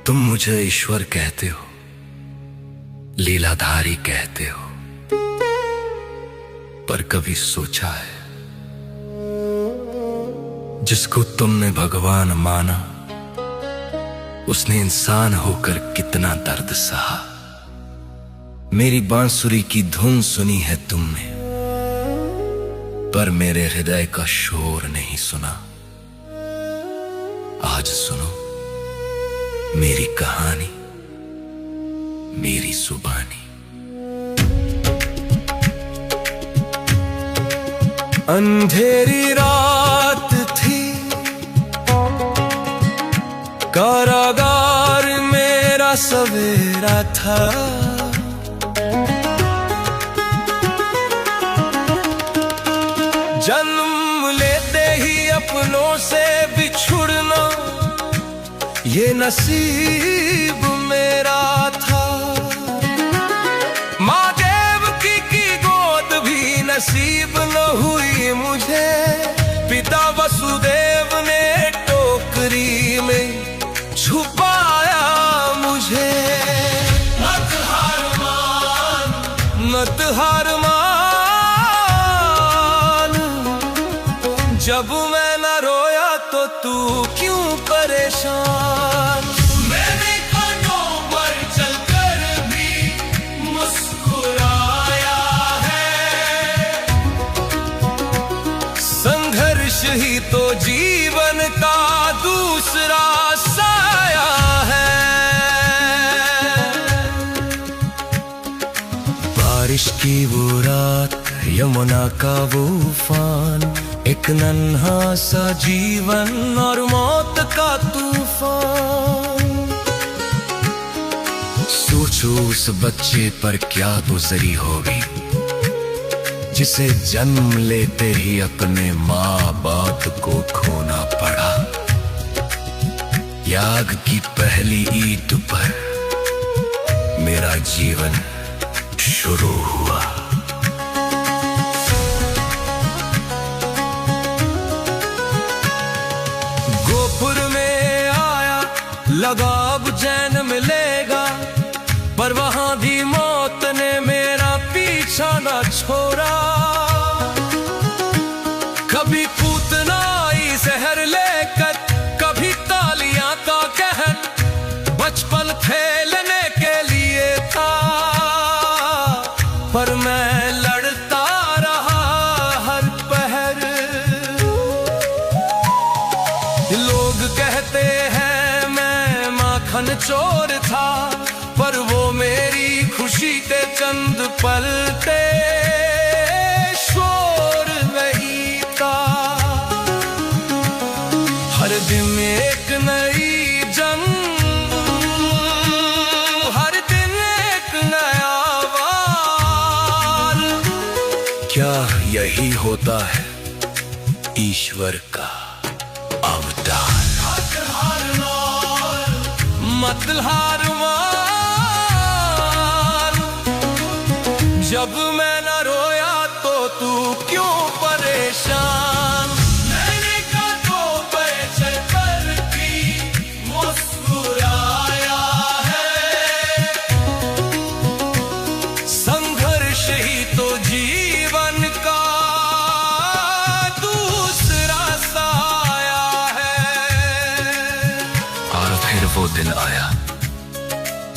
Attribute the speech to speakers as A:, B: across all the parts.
A: तुम मुझे ईश्वर कहते हो, लीलाधारी कहते हो, पर कभी सोचा है जिसको तुमने भगवान माना उसने इंसान होकर कितना दर्द सहा। मेरी बांसुरी की धुन सुनी है तुमने, पर मेरे हृदय का शोर नहीं सुना। आज सुनो मेरी कहानी, मेरी जुबानी। अंधेरी रात थी, कारागार मेरा सवेरा था। जन्म लेते ही अपनों से बिछुड़ना ये नसीब मेरा था। माँ देवकी की गोद भी नसीब न हुई मुझे। पिता वसुदेव ने टोकरी में छुपाया मुझे। मत हार मान, मत हार मान, जब मैं न रोया तो तू क्यों परेशान। मैंने कांटों पर चलकर भी मुस्कुराया है। संघर्ष ही तो जीवन का दूसरा साया है। बारिश की वो रात, यमुना का वो उफान, एक नन्हा सा जीवन और मौत का तूफान। सोचो उस बच्चे पर क्या गुजरी होगी जिसे जन्म लेते ही अपने माँ बाप को खोना पड़ा। याग की पहली ईद पर मेरा जीवन शुरू हुआ। लगा अब चैन मिलेगा, पर वहां भी मौत ने मेरा पीछा न छोड़ा। कभी पूतनाई जहर लेकर, कभी तालियां का कहर। बचपन खेलने के लिए था, पर मैं लड़ता रहा हर पहर। लोग कहते हैं माखन चोर था, पर वो मेरी खुशी के चंद पल थे, शोर नहीं था। हर दिन एक नई जंग, हर दिन एक नया वार। क्या यही होता है ईश्वर का अवतार। मत हार मान, जब मैं न रोया तो तू क्यों परेशान। मैंने कांटों पर चलकर भी मुस्कुराया है। संघर्ष ही तो जीवन का दूसरा साया है। और फिर वो दिन आया,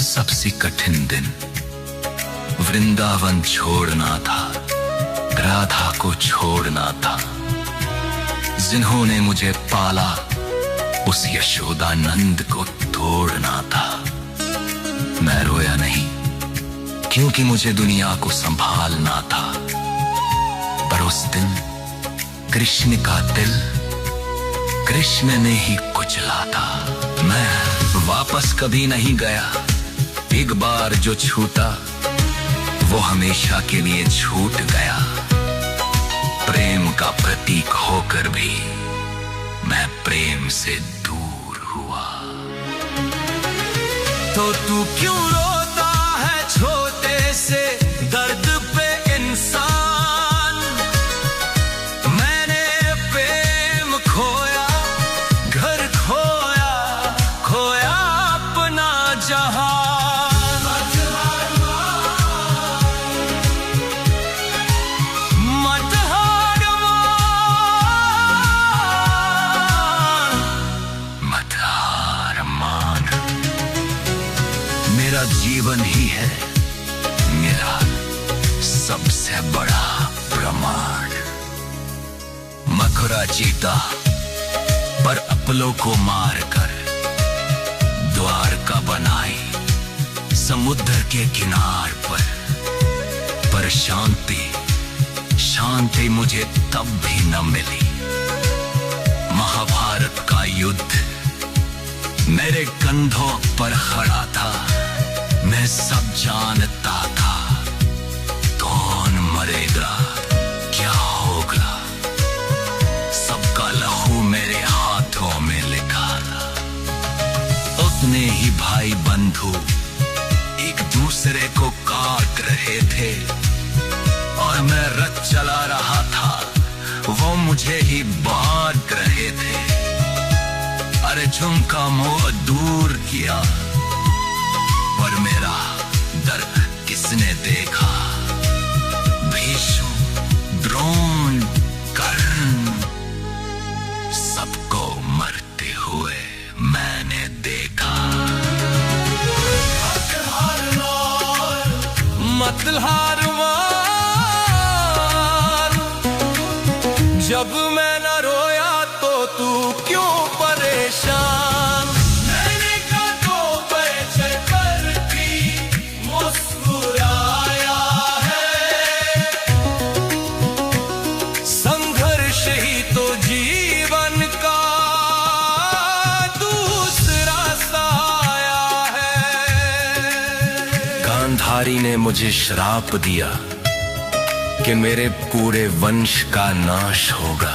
A: सबसे कठिन दिन। वृंदावन छोड़ना था, राधा को छोड़ना था। जिन्होंने मुझे पाला उस यशोदानंद को तोड़ना था। मैं रोया नहीं, क्योंकि मुझे दुनिया को संभालना था। पर उस दिन कृष्ण का दिल कृष्ण ने ही कुचला था। मैं वापस कभी नहीं गया। एक बार जो छूटा वो हमेशा के लिए छूट गया। प्रेम का प्रतीक होकर भी मैं प्रेम से दूर हुआ। तो तू क्यों रोता है छोटे से दर्द है मेरा सबसे बड़ा प्रमाण। मखुरा जीता पर अपलों को मारकर द्वारका बनाई समुद्र के किनार पर शांति मुझे तब भी न मिली। महाभारत का युद्ध मेरे कंधों पर खड़ा था, मैं सब जानता था कौन मरेगा क्या होगा। सबका लहू मेरे हाथों में लिखा था। उतने ही भाई बंधु एक दूसरे को काट रहे थे और मैं रथ चला रहा था, वो मुझे ही बांट रहे थे। अरे झुमका मोह दूर किया पर मेरा दर्द किसने देखा। भीष्म, द्रोण, कर्ण सबको मरते हुए मैंने देखा। मत हार मान, जब मैं न रोया तो तू क्यों परेशान। मैंने कांटों पे चढ़कर भी मुस्कुराया है। संघर्ष ही तो जीवन का दूसरा साया है। गांधारी ने मुझे श्राप दिया कि मेरे पूरे वंश का नाश होगा।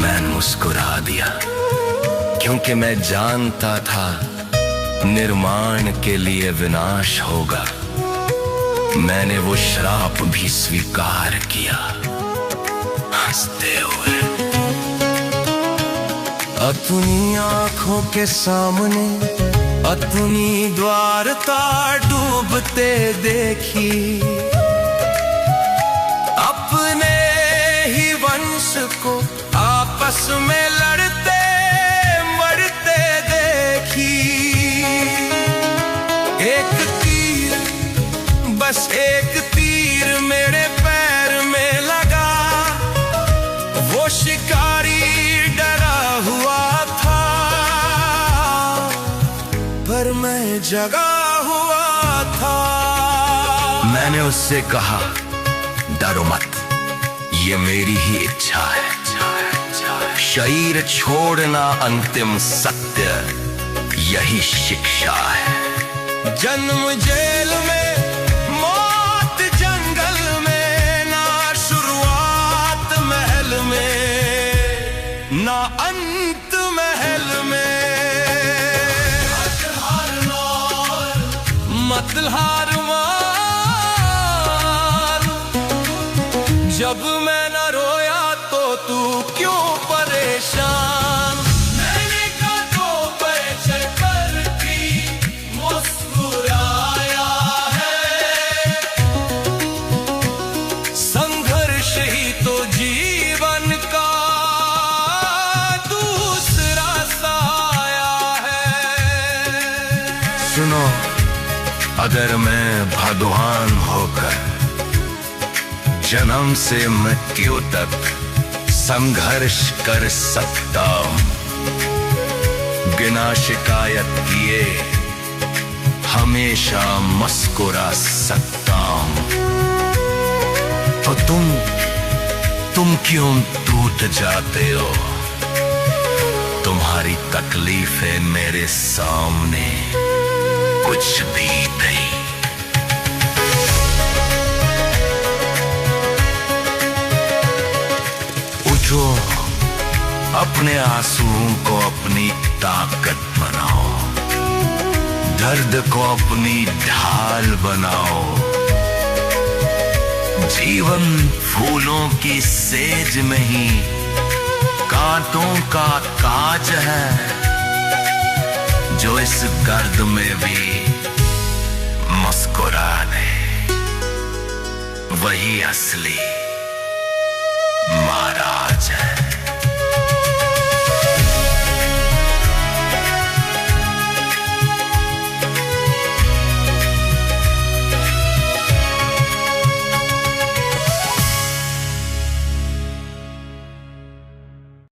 A: मैं मुस्कुरा दिया क्योंकि मैं जानता था निर्माण के लिए विनाश होगा। मैंने वो श्राप भी स्वीकार किया हंसते हुए। अपनी आंखों के सामने अपनी द्वारका डूबते देखी, अपने ही वंश को आपस में लड़ते मरते देखी। एक तीर, बस एक तीर मेरे पैर में लगा। वो शिकारी डरा हुआ था पर मैं जगा हुआ था। मैंने उससे कहा डरो मत, ये मेरी ही इच्छा है। शरीर छोड़ना अंतिम सत्य, यही शिक्षा है। जन्म जेल में, मौत जंगल में, ना शुरुआत महल में, ना अंत महल में। मत हार मान, जब मैं न रोया तो तू क्यों परेशान। मैंने कांटों पे चढ़कर भी मुस्कुराया है। संघर्ष ही तो जीवन का दूसरा साया है। सुनो, अगर मैं भगवान होकर जन्म से मृत्यु तक संघर्ष कर सकता हूं, बिना शिकायत किए हमेशा मुस्कुरा सकता हूं, तो तुम क्यों टूट जाते हो। तुम्हारी तकलीफें मेरे सामने कुछ भी नहीं। उठो, अपने आंसुओं को अपनी ताकत बनाओ, दर्द को अपनी ढाल बनाओ। जीवन फूलों की सेज में ही कांटों का ताज है, जो इस गर्द में भी मुस्कुरा दे, वही असली महाराज है।